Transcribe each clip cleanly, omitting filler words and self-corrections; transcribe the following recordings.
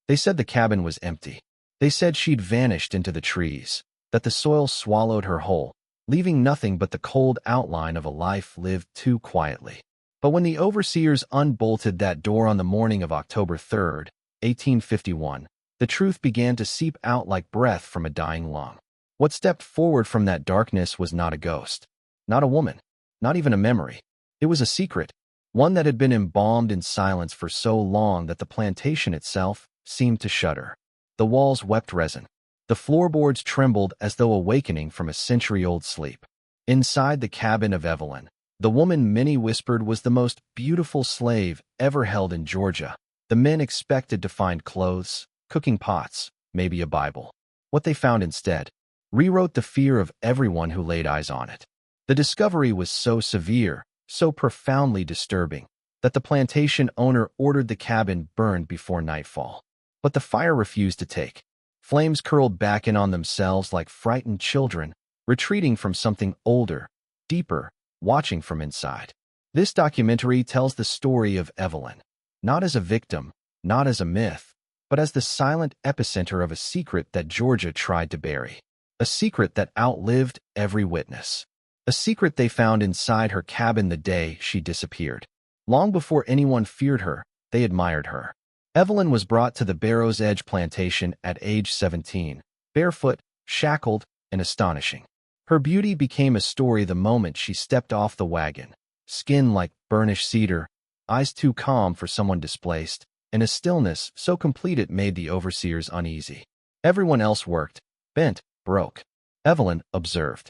They said the cabin was empty. They said she'd vanished into the trees, that the soil swallowed her whole, leaving nothing but the cold outline of a life lived too quietly. But when the overseers unbolted that door on the morning of October 3rd, 1851, the truth began to seep out like breath from a dying lung. What stepped forward from that darkness was not a ghost, not a woman, not even a memory. It was a secret, one that had been embalmed in silence for so long that the plantation itself seemed to shudder. The walls wept resin. The floorboards trembled as though awakening from a century-old sleep. Inside the cabin of Evelyn, the woman many whispered was the most beautiful slave ever held in Georgia. The men expected to find clothes, cooking pots, maybe a Bible. What they found instead rewrote the fear of everyone who laid eyes on it. The discovery was so severe, so profoundly disturbing, that the plantation owner ordered the cabin burned before nightfall. But the fire refused to take. Flames curled back in on themselves like frightened children, retreating from something older, deeper, watching from inside. This documentary tells the story of Evelyn, not as a victim, not as a myth, but as the silent epicenter of a secret that Georgia tried to bury. A secret that outlived every witness. A secret they found inside her cabin the day she disappeared. Long before anyone feared her, they admired her. Evelyn was brought to the Barrow's Edge plantation at age 17, barefoot, shackled, and astonishing. Her beauty became a story the moment she stepped off the wagon. Skin like burnished cedar, eyes too calm for someone displaced, and a stillness so complete it made the overseers uneasy. Everyone else worked, bent, broke. Evelyn observed.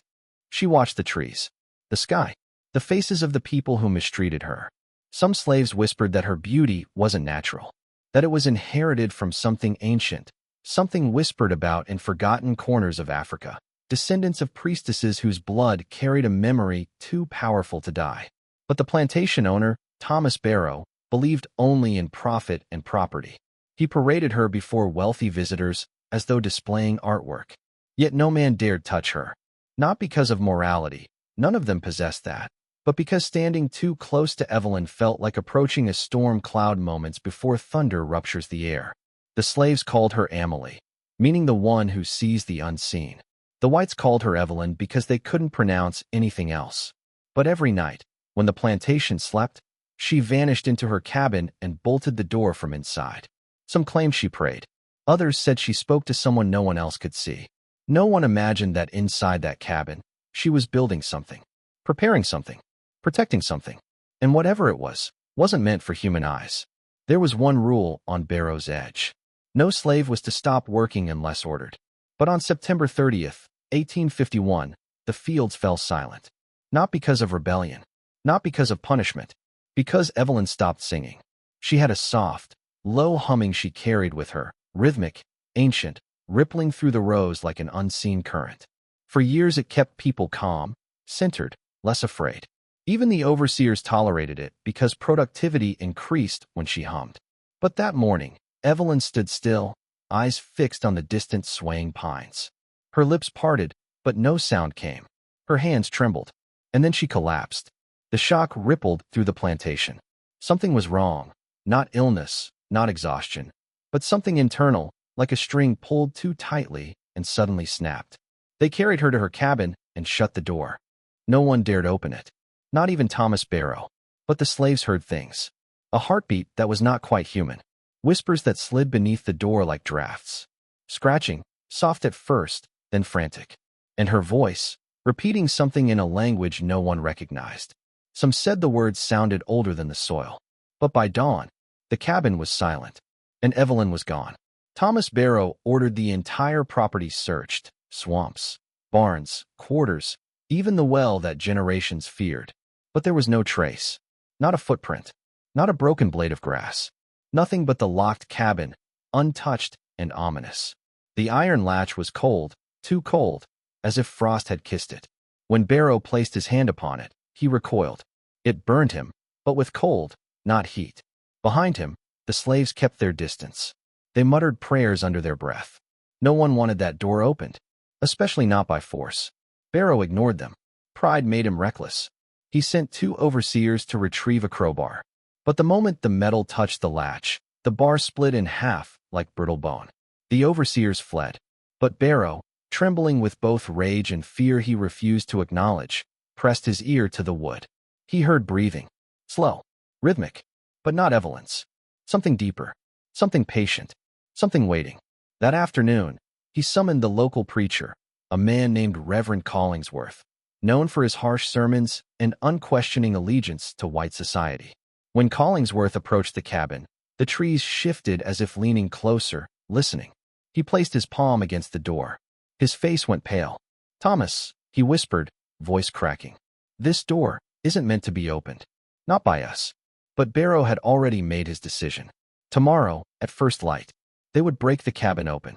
She watched the trees, the sky, the faces of the people who mistreated her. Some slaves whispered that her beauty wasn't natural, that it was inherited from something ancient, something whispered about in forgotten corners of Africa, descendants of priestesses whose blood carried a memory too powerful to die. But the plantation owner, Thomas Barrow, believed only in profit and property. He paraded her before wealthy visitors as though displaying artwork. Yet no man dared touch her. Not because of morality, none of them possessed that, but because standing too close to Evelyn felt like approaching a storm cloud moments before thunder ruptures the air. The slaves called her Amelie, meaning the one who sees the unseen. The whites called her Evelyn because they couldn't pronounce anything else. But every night, when the plantation slept, she vanished into her cabin and bolted the door from inside. Some claimed she prayed. Others said she spoke to someone no one else could see. No one imagined that inside that cabin, she was building something, preparing something, protecting something. And whatever it was, wasn't meant for human eyes. There was one rule on Barrow's Edge. No slave was to stop working unless ordered. But on September 30th, 1851, the fields fell silent. Not because of rebellion, not because of punishment, because Evelyn stopped singing. She had a soft, low humming she carried with her, rhythmic, ancient, rippling through the rows like an unseen current. For years it kept people calm, centered, less afraid. Even the overseers tolerated it because productivity increased when she hummed. But that morning, Evelyn stood still, eyes fixed on the distant swaying pines. Her lips parted, but no sound came. Her hands trembled, and then she collapsed. The shock rippled through the plantation. Something was wrong, not illness, not exhaustion, but something internal, like a string pulled too tightly and suddenly snapped. They carried her to her cabin and shut the door. No one dared open it, not even Thomas Barrow. But the slaves heard things. A heartbeat that was not quite human. Whispers that slid beneath the door like drafts. Scratching, soft at first, then frantic. And her voice, repeating something in a language no one recognized. Some said the words sounded older than the soil. But by dawn, the cabin was silent, and Evelyn was gone. Thomas Barrow ordered the entire property searched, swamps, barns, quarters, even the well that generations feared. But there was no trace, not a footprint, not a broken blade of grass. Nothing but the locked cabin, untouched and ominous. The iron latch was cold, too cold, as if frost had kissed it. When Barrow placed his hand upon it, he recoiled. It burned him, but with cold, not heat. Behind him, the slaves kept their distance. They muttered prayers under their breath. No one wanted that door opened, especially not by force. Barrow ignored them. Pride made him reckless. He sent 2 overseers to retrieve a crowbar. But the moment the metal touched the latch, the bar split in half like brittle bone. The overseers fled. But Barrow, trembling with both rage and fear he refused to acknowledge, pressed his ear to the wood. He heard breathing. Slow, rhythmic, but not Evelyn's. Something deeper, something patient, something waiting. That afternoon, he summoned the local preacher, a man named Reverend Collingsworth, known for his harsh sermons and unquestioning allegiance to white society. When Collingsworth approached the cabin, the trees shifted as if leaning closer, listening. He placed his palm against the door. His face went pale. "Thomas," he whispered, voice cracking. "This door isn't meant to be opened. Not by us." But Barrow had already made his decision. Tomorrow, at first light, they would break the cabin open.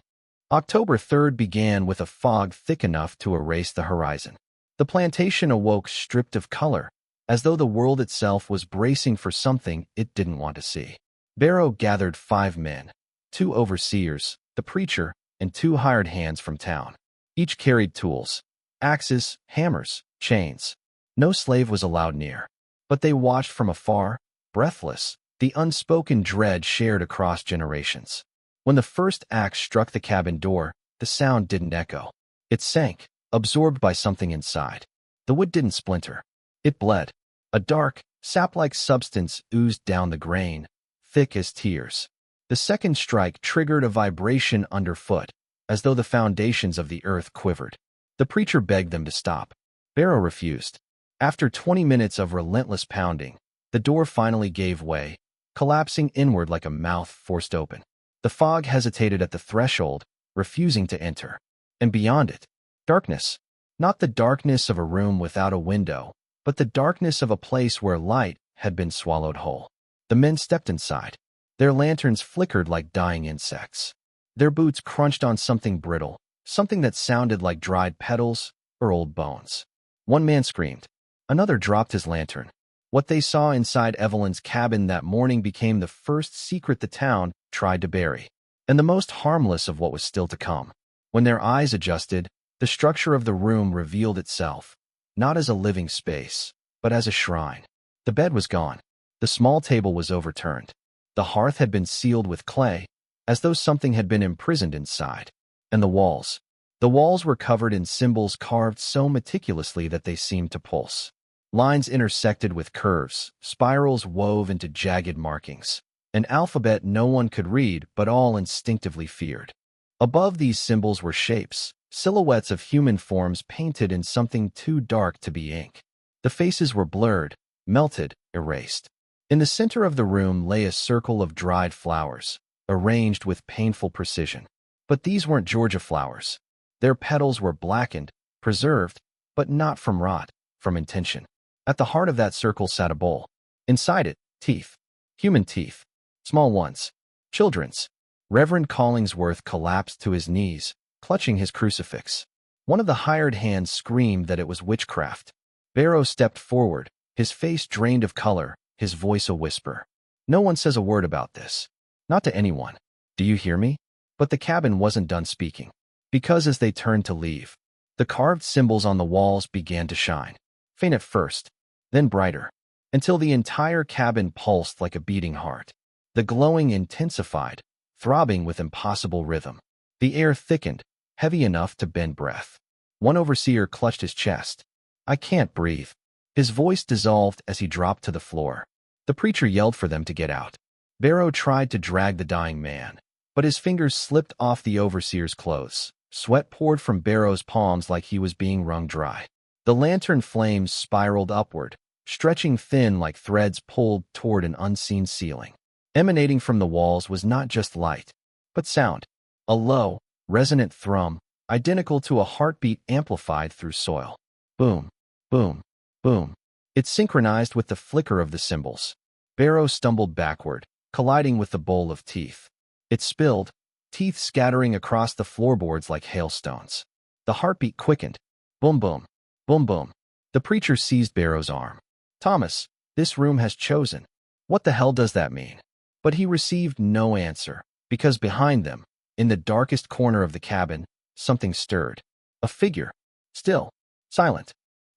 October 3rd began with a fog thick enough to erase the horizon. The plantation awoke stripped of color, as though the world itself was bracing for something it didn't want to see. Barrow gathered 5 men, 2 overseers, the preacher, and 2 hired hands from town. Each carried tools, axes, hammers, chains. No slave was allowed near. But they watched from afar, breathless, the unspoken dread shared across generations. When the first axe struck the cabin door, the sound didn't echo. It sank, absorbed by something inside. The wood didn't splinter. It bled. A dark, sap-like substance oozed down the grain, thick as tears. The second strike triggered a vibration underfoot, as though the foundations of the earth quivered. The preacher begged them to stop. Barrow refused. After 20 minutes of relentless pounding, the door finally gave way, collapsing inward like a mouth forced open. The fog hesitated at the threshold, refusing to enter. And beyond it, darkness. Not the darkness of a room without a window, but the darkness of a place where light had been swallowed whole. The men stepped inside. Their lanterns flickered like dying insects. Their boots crunched on something brittle, something that sounded like dried petals or old bones. One man screamed. Another dropped his lantern. What they saw inside Evelyn's cabin that morning became the first secret the town tried to bury, and the most harmless of what was still to come. When their eyes adjusted, the structure of the room revealed itself, not as a living space, but as a shrine. The bed was gone. The small table was overturned. The hearth had been sealed with clay, as though something had been imprisoned inside. And the walls. The walls were covered in symbols carved so meticulously that they seemed to pulse. Lines intersected with curves, spirals wove into jagged markings. An alphabet no one could read, but all instinctively feared. Above these symbols were shapes, silhouettes of human forms painted in something too dark to be ink. The faces were blurred, melted, erased. In the center of the room lay a circle of dried flowers, arranged with painful precision. But these weren't Georgia flowers. Their petals were blackened, preserved, but not from rot, from intention. At the heart of that circle sat a bowl. Inside it, teeth. Human teeth. Small ones. Children's. Reverend Collingsworth collapsed to his knees, clutching his crucifix. One of the hired hands screamed that it was witchcraft. Barrow stepped forward, his face drained of color, his voice a whisper. "No one says a word about this. Not to anyone. Do you hear me?" But the cabin wasn't done speaking. Because as they turned to leave, the carved symbols on the walls began to shine. Faint at first, then brighter, until the entire cabin pulsed like a beating heart. The glowing intensified, throbbing with impossible rhythm. The air thickened, heavy enough to bend breath. One overseer clutched his chest. "I can't breathe." His voice dissolved as he dropped to the floor. The preacher yelled for them to get out. Barrow tried to drag the dying man, but his fingers slipped off the overseer's clothes. Sweat poured from Barrow's palms like he was being wrung dry. The lantern flames spiraled upward, stretching thin like threads pulled toward an unseen ceiling. Emanating from the walls was not just light, but sound. A low, resonant thrum, identical to a heartbeat amplified through soil. Boom, boom, boom. It synchronized with the flicker of the symbols. Barrow stumbled backward, colliding with the bowl of teeth. It spilled, teeth scattering across the floorboards like hailstones. The heartbeat quickened. Boom, boom, boom, boom. The preacher seized Barrow's arm. "Thomas, this room has chosen. What the hell does that mean?" But he received no answer, because behind them, in the darkest corner of the cabin, something stirred. A figure. Still, silent,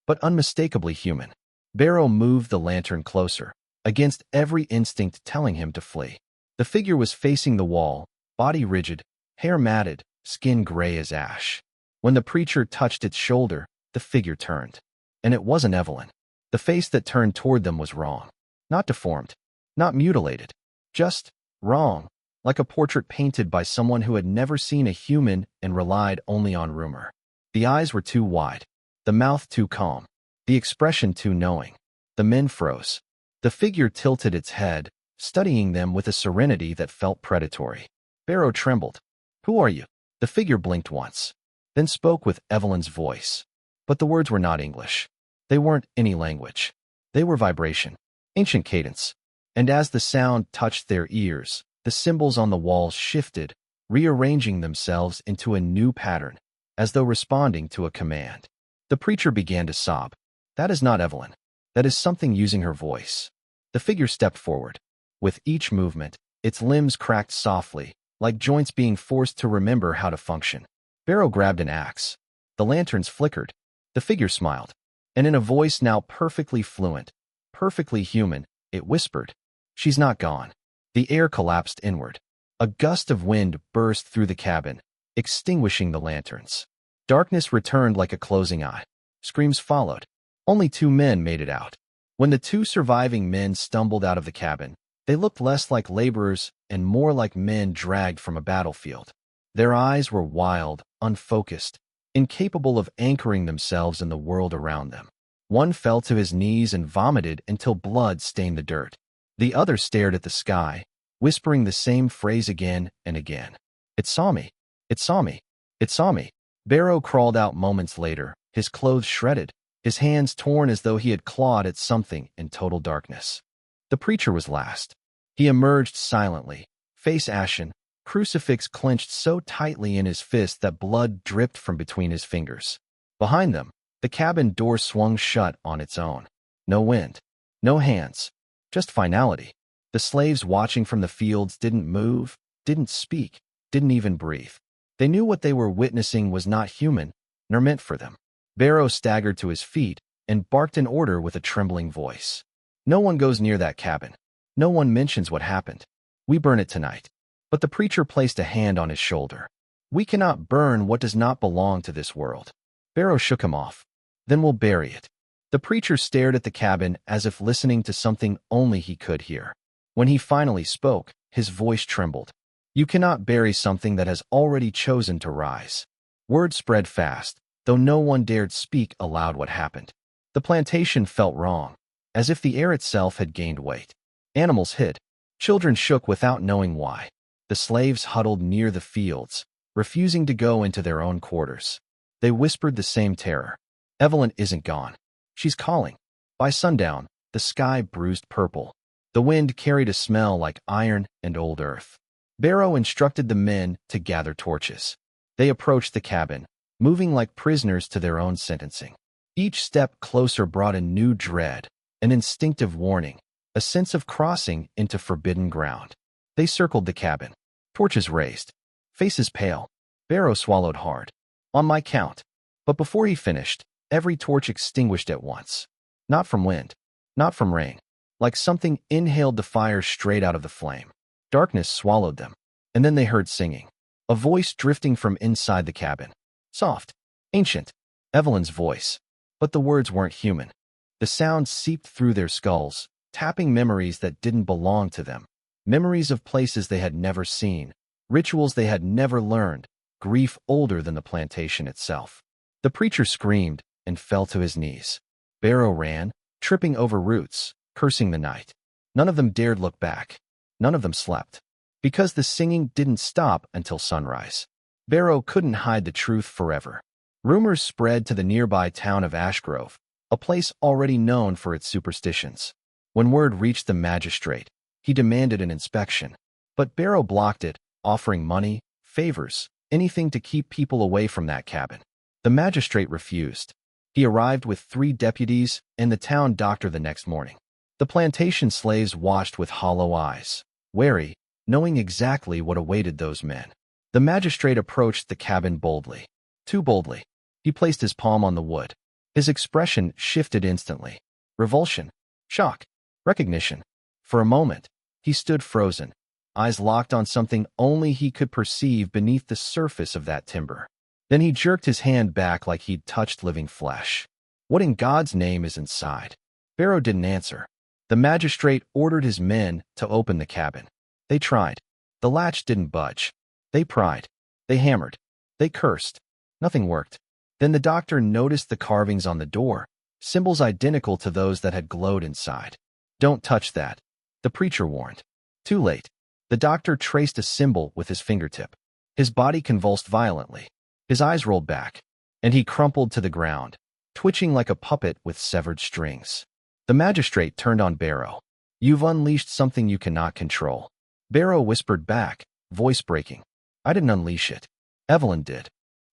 but unmistakably human. Barrow moved the lantern closer, against every instinct telling him to flee. The figure was facing the wall, body rigid, hair matted, skin gray as ash. When the preacher touched its shoulder, the figure turned. And it wasn't Evelyn. The face that turned toward them was wrong. Not deformed. Not mutilated. Just wrong. Like a portrait painted by someone who had never seen a human and relied only on rumor. The eyes were too wide. The mouth too calm. The expression too knowing. The men froze. The figure tilted its head, studying them with a serenity that felt predatory. Barrow trembled. "Who are you?" The figure blinked once, then spoke with Evelyn's voice. But the words were not English. They weren't any language. They were vibration, ancient cadence. And as the sound touched their ears, the symbols on the walls shifted, rearranging themselves into a new pattern, as though responding to a command. The preacher began to sob. "That is not Evelyn. That is something using her voice." The figure stepped forward. With each movement, its limbs cracked softly, like joints being forced to remember how to function. Barrow grabbed an axe. The lanterns flickered. The figure smiled. And in a voice now perfectly fluent, perfectly human, it whispered, "She's not gone." The air collapsed inward. A gust of wind burst through the cabin, extinguishing the lanterns. Darkness returned like a closing eye. Screams followed. Only 2 men made it out. When the 2 surviving men stumbled out of the cabin, they looked less like laborers and more like men dragged from a battlefield. Their eyes were wild, unfocused, incapable of anchoring themselves in the world around them. One fell to his knees and vomited until blood stained the dirt. The other stared at the sky, whispering the same phrase again and again. "It saw me. It saw me. It saw me." Barrow crawled out moments later, his clothes shredded, his hands torn as though he had clawed at something in total darkness. The preacher was last. He emerged silently, face ashen, crucifix clenched so tightly in his fist that blood dripped from between his fingers. Behind them, the cabin door swung shut on its own. No wind. No hands. Just finality. The slaves watching from the fields didn't move, didn't speak, didn't even breathe. They knew what they were witnessing was not human, nor meant for them. Barrow staggered to his feet and barked an order with a trembling voice. "No one goes near that cabin. No one mentions what happened. We burn it tonight." But the preacher placed a hand on his shoulder. "We cannot burn what does not belong to this world." Barrow shook him off. "Then we'll bury it." The preacher stared at the cabin as if listening to something only he could hear. When he finally spoke, his voice trembled. "You cannot bury something that has already chosen to rise." Word spread fast, though no one dared speak aloud what happened. The plantation felt wrong, as if the air itself had gained weight. Animals hid. Children shook without knowing why. The slaves huddled near the fields, refusing to go into their own quarters. They whispered the same terror. "Evelyn isn't gone. She's calling." By sundown, the sky bruised purple. The wind carried a smell like iron and old earth. Barrow instructed the men to gather torches. They approached the cabin, moving like prisoners to their own sentencing. Each step closer brought a new dread, an instinctive warning, a sense of crossing into forbidden ground. They circled the cabin, torches raised, faces pale. Barrow swallowed hard. "On my count." But before he finished, every torch extinguished at once. Not from wind, not from rain. Like something inhaled the fire straight out of the flame. Darkness swallowed them, and then they heard singing. A voice drifting from inside the cabin. Soft, ancient, Evelyn's voice. But the words weren't human. The sound seeped through their skulls, tapping memories that didn't belong to them. Memories of places they had never seen, rituals they had never learned, grief older than the plantation itself. The preacher screamed and fell to his knees. Barrow ran, tripping over roots, cursing the night. None of them dared look back. None of them slept. Because the singing didn't stop until sunrise. Barrow couldn't hide the truth forever. Rumors spread to the nearby town of Ashgrove, a place already known for its superstitions. When word reached the magistrate, he demanded an inspection. But Barrow blocked it, offering money, favors, anything to keep people away from that cabin. The magistrate refused. He arrived with 3 deputies and the town doctor the next morning. The plantation slaves watched with hollow eyes, wary, knowing exactly what awaited those men. The magistrate approached the cabin boldly. Too boldly. He placed his palm on the wood. His expression shifted instantly. Revulsion, shock, recognition. For a moment, he stood frozen, eyes locked on something only he could perceive beneath the surface of that timber. Then he jerked his hand back like he'd touched living flesh. What in God's name is inside? Barrow didn't answer. The magistrate ordered his men to open the cabin. They tried. The latch didn't budge. They pried. They hammered. They cursed. Nothing worked. Then the doctor noticed the carvings on the door, symbols identical to those that had glowed inside. "Don't touch that," the preacher warned. Too late. The doctor traced a symbol with his fingertip. His body convulsed violently. His eyes rolled back, and he crumpled to the ground, twitching like a puppet with severed strings. The magistrate turned on Barrow. "You've unleashed something you cannot control." Barrow whispered back, voice breaking. "I didn't unleash it. Evelyn did."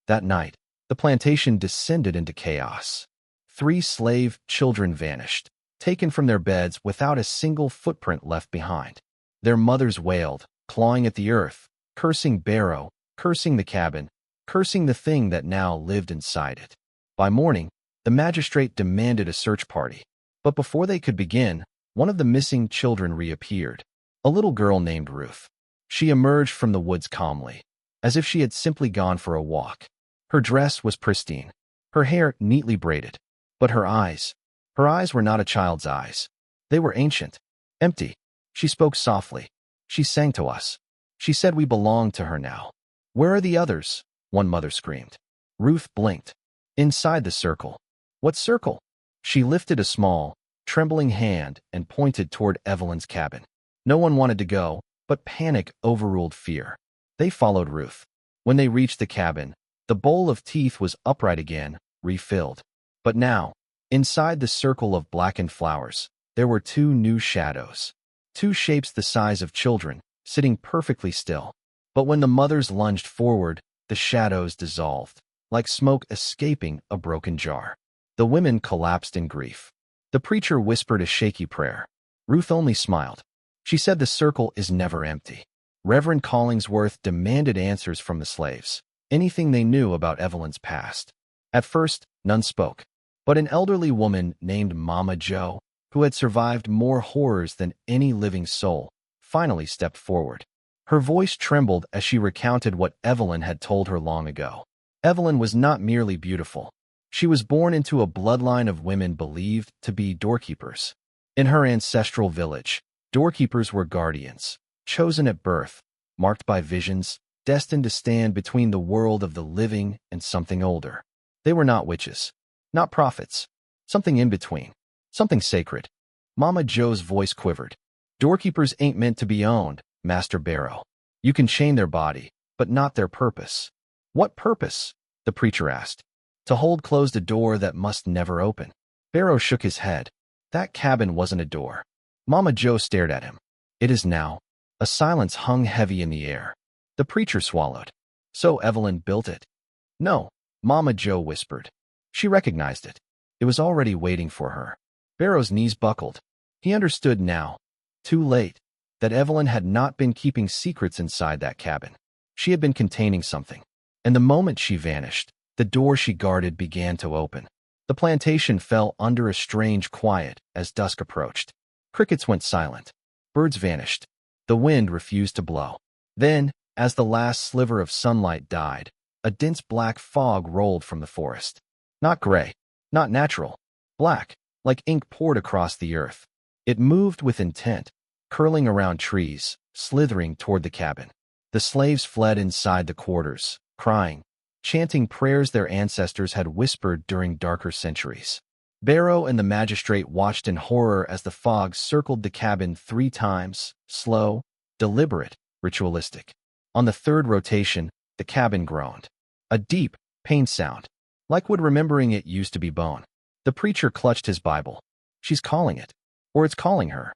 That night, the plantation descended into chaos. 3 slave children vanished, taken from their beds without a single footprint left behind. Their mothers wailed, clawing at the earth, cursing Barrow, cursing the cabin, cursing the thing that now lived inside it. By morning, the magistrate demanded a search party. But before they could begin, one of the missing children reappeared. A little girl named Ruth. She emerged from the woods calmly, as if she had simply gone for a walk. Her dress was pristine, her hair neatly braided. But her eyes were not a child's eyes. They were ancient, empty. She spoke softly. She sang to us. She said we belonged to her now. "Where are the others?" one mother screamed. Ruth blinked. "Inside the circle." "What circle?" She lifted a small, trembling hand and pointed toward Evelyn's cabin. No one wanted to go, but panic overruled fear. They followed Ruth. When they reached the cabin, the bowl of teeth was upright again, refilled. But now, inside the circle of blackened flowers, there were 2 new shadows. 2 shapes the size of children, sitting perfectly still. But when the mothers lunged forward, the shadows dissolved, like smoke escaping a broken jar. The women collapsed in grief. The preacher whispered a shaky prayer. Ruth only smiled. She said the circle is never empty. Reverend Collingsworth demanded answers from the slaves, anything they knew about Evelyn's past. At first, none spoke. But an elderly woman named Mama Jo, who had survived more horrors than any living soul, finally stepped forward. Her voice trembled as she recounted what Evelyn had told her long ago. Evelyn was not merely beautiful. She was born into a bloodline of women believed to be doorkeepers. In her ancestral village, doorkeepers were guardians, chosen at birth, marked by visions, destined to stand between the world of the living and something older. They were not witches, not prophets, something in between, something sacred. Mama Jo's voice quivered. "Doorkeepers ain't meant to be owned, Master Barrow. You can chain their body, but not their purpose." "What purpose?" the preacher asked. "To hold closed a door that must never open." Barrow shook his head. "That cabin wasn't a door." Mama Jo stared at him. "It is now." A silence hung heavy in the air. The preacher swallowed. "So Evelyn built it?" "No," Mama Jo whispered. She recognized it. It was already waiting for her. Barrow's knees buckled. He understood now, too late, that Evelyn had not been keeping secrets inside that cabin. She had been containing something. And the moment she vanished, the door she guarded began to open. The plantation fell under a strange quiet as dusk approached. Crickets went silent. Birds vanished. The wind refused to blow. Then, as the last sliver of sunlight died, a dense black fog rolled from the forest. Not gray, not natural, black, like ink poured across the earth. It moved with intent, curling around trees, slithering toward the cabin. The slaves fled inside the quarters, crying, chanting prayers their ancestors had whispered during darker centuries. Barrow and the magistrate watched in horror as the fog circled the cabin 3 times, slow, deliberate, ritualistic. On the 3rd rotation, the cabin groaned. A deep, pain sound, like wood remembering it used to be bone. The preacher clutched his Bible. "She's calling it. Or it's calling her."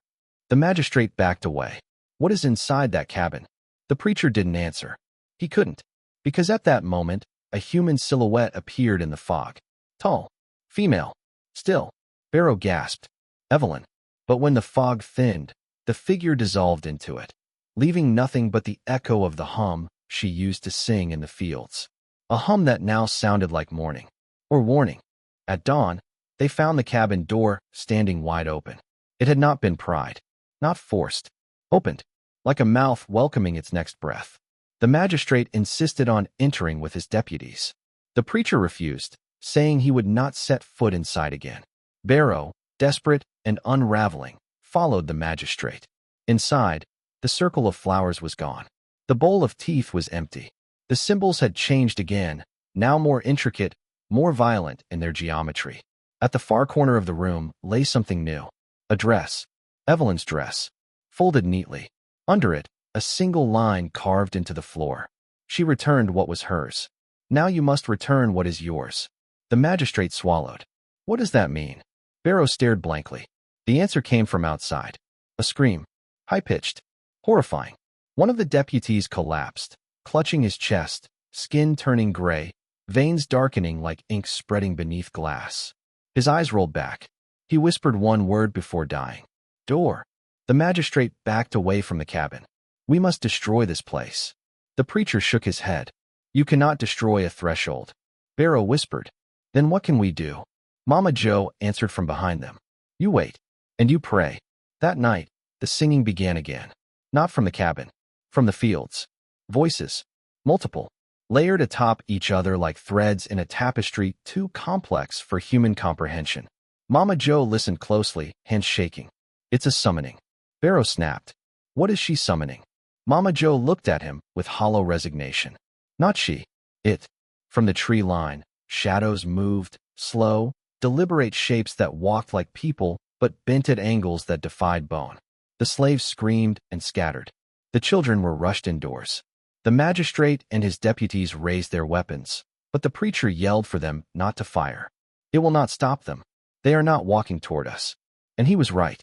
The magistrate backed away. "What is inside that cabin?" The preacher didn't answer. He couldn't, because at that moment, a human silhouette appeared in the fog. Tall, female, still. Barrow gasped. Evelyn. But when the fog thinned, the figure dissolved into it, leaving nothing but the echo of the hum she used to sing in the fields. A hum that now sounded like mourning, or warning. At dawn, they found the cabin door standing wide open. It had not been pried, not forced, opened. like a mouth welcoming its next breath. The magistrate insisted on entering with his deputies. The preacher refused, saying he would not set foot inside again. Barrow, desperate and unraveling, followed the magistrate. Inside, the circle of flowers was gone. The bowl of teeth was empty. The symbols had changed again, now more intricate, more violent in their geometry. At the far corner of the room lay something new. A dress. Evelyn's dress. Folded neatly. Under it, a single line carved into the floor. She returned what was hers. Now you must return what is yours. The magistrate swallowed. What does that mean? Barrow stared blankly. The answer came from outside. A scream. High-pitched. Horrifying. One of the deputies collapsed, clutching his chest, skin turning gray, veins darkening like ink spreading beneath glass. His eyes rolled back. He whispered one word before dying. Door. The magistrate backed away from the cabin. We must destroy this place. The preacher shook his head. You cannot destroy a threshold. Barrow whispered. Then what can we do? Mama Joe answered from behind them. You wait. And you pray. That night, the singing began again. Not from the cabin. From the fields. Voices. Multiple. Layered atop each other like threads in a tapestry too complex for human comprehension. Mama Joe listened closely, hands shaking. It's a summoning. Barrow snapped. What is she summoning? Mama Joe looked at him with hollow resignation. Not she. It. From the tree line, shadows moved, slow, deliberate shapes that walked like people but bent at angles that defied bone. The slaves screamed and scattered. The children were rushed indoors. The magistrate and his deputies raised their weapons, but the preacher yelled for them not to fire. It will not stop them. They are not walking toward us. And he was right.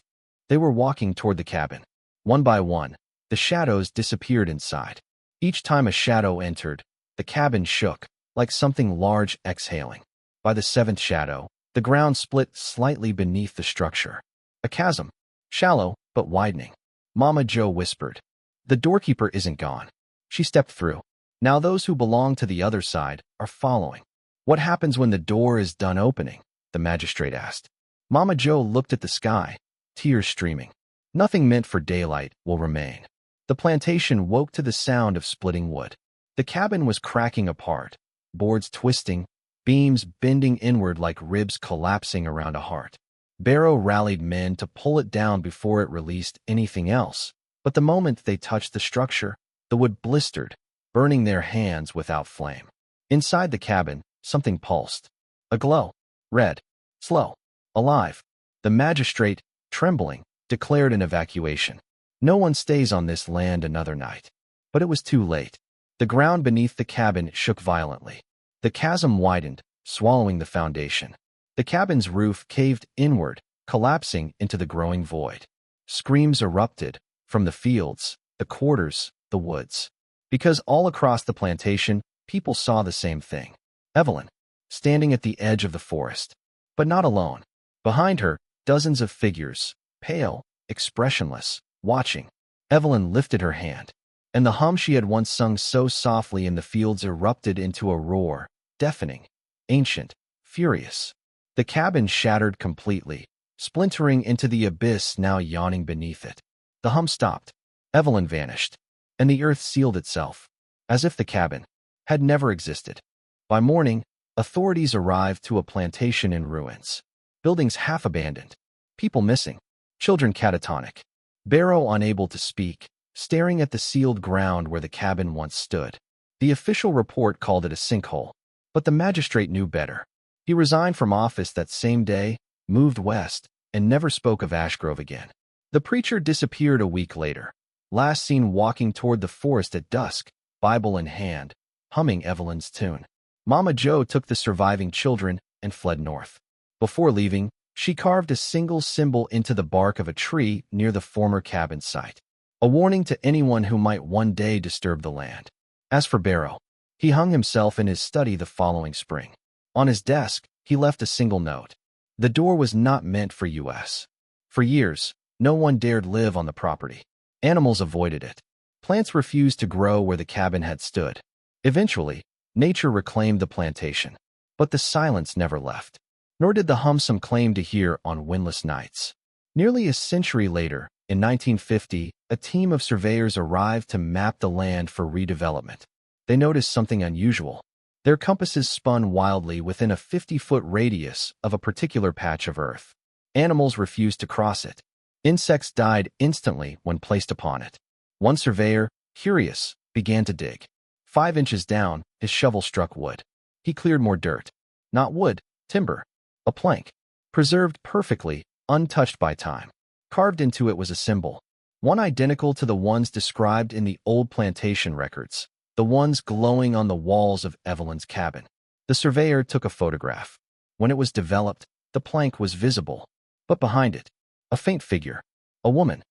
They were walking toward the cabin. One by one, the shadows disappeared inside. Each time a shadow entered, the cabin shook, like something large exhaling. By the seventh shadow, the ground split slightly beneath the structure. A chasm. Shallow, but widening. Mama Joe whispered. The doorkeeper isn't gone. She stepped through. Now those who belong to the other side are following. What happens when the door is done opening? The magistrate asked. Mama Joe looked at the sky, tears streaming. Nothing meant for daylight will remain. The plantation woke to the sound of splitting wood. The cabin was cracking apart, boards twisting, beams bending inward like ribs collapsing around a heart. Barrow rallied men to pull it down before it released anything else, but the moment they touched the structure, the wood blistered, burning their hands without flame. Inside the cabin, something pulsed. A glow. Red. Slow. Alive. The magistrate, trembling, declared an evacuation. No one stays on this land another night. But it was too late. The ground beneath the cabin shook violently. The chasm widened, swallowing the foundation. The cabin's roof caved inward, collapsing into the growing void. Screams erupted, from the fields, the quarters, the woods. Because all across the plantation, people saw the same thing. Evelyn, standing at the edge of the forest. But not alone. Behind her, dozens of figures, pale, expressionless, watching. Evelyn lifted her hand, and the hum she had once sung so softly in the fields erupted into a roar, deafening, ancient, furious. The cabin shattered completely, splintering into the abyss now yawning beneath it. The hum stopped. Evelyn vanished, and the earth sealed itself, as if the cabin had never existed. By morning, authorities arrived to a plantation in ruins. Buildings half abandoned, people missing, children catatonic. Barrow unable to speak, staring at the sealed ground where the cabin once stood. The official report called it a sinkhole, but the magistrate knew better. He resigned from office that same day, moved west, and never spoke of Ashgrove again. The preacher disappeared a week later, last seen walking toward the forest at dusk, Bible in hand, humming Evelyn's tune. Mama Joe took the surviving children and fled north. Before leaving, she carved a single symbol into the bark of a tree near the former cabin site, a warning to anyone who might one day disturb the land. As for Barrow, he hung himself in his study the following spring. On his desk, he left a single note. The door was not meant for us. For years, no one dared live on the property. Animals avoided it. Plants refused to grow where the cabin had stood. Eventually, nature reclaimed the plantation. But the silence never left. Nor did the hum some claim to hear on windless nights. Nearly a century later, In 1950, a team of surveyors arrived to map the land for redevelopment. They noticed something unusual. Their compasses spun wildly within a 50-foot radius of a particular patch of earth. Animals refused to cross it. Insects died instantly when placed upon it. One surveyor, curious, began to dig. 5 inches down, his shovel struck wood. He cleared more dirt. Not wood, timber. A plank. Preserved perfectly, untouched by time. Carved into it was a symbol. One identical to the ones described in the old plantation records. The ones glowing on the walls of Evelyn's cabin. The surveyor took a photograph. When it was developed, the plank was visible. But behind it, a faint figure. A woman.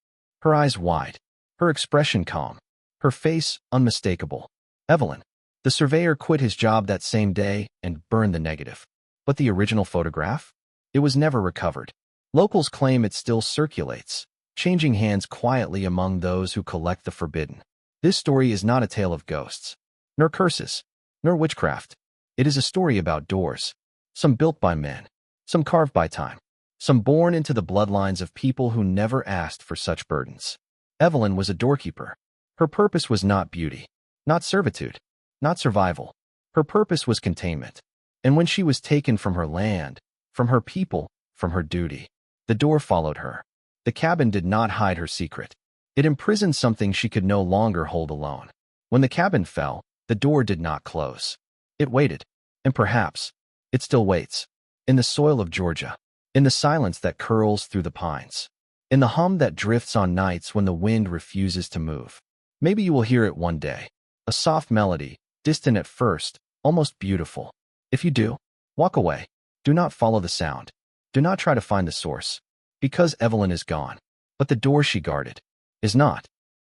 Her eyes wide. Her expression calm. Her face unmistakable. Evelyn. The surveyor quit his job that same day and burned the negative. But the original photograph? It was never recovered. Locals claim it still circulates, changing hands quietly among those who collect the forbidden. This story is not a tale of ghosts, nor curses, nor witchcraft. It is a story about doors, some built by men, some carved by time, some born into the bloodlines of people who never asked for such burdens. Evelyn was a doorkeeper. Her purpose was not beauty, not servitude, not survival. Her purpose was containment. And when she was taken from her land, from her people, from her duty, the door followed her. The cabin did not hide her secret. It imprisoned something she could no longer hold alone. When the cabin fell, the door did not close. It waited. And perhaps it still waits. In the soil of Georgia. In the silence that curls through the pines. In the hum that drifts on nights when the wind refuses to move. Maybe you will hear it one day. A soft melody, distant at first, almost beautiful. If you do, walk away. Do not follow the sound. Do not try to find the source. Because Evelyn is gone. But the door she guarded is not.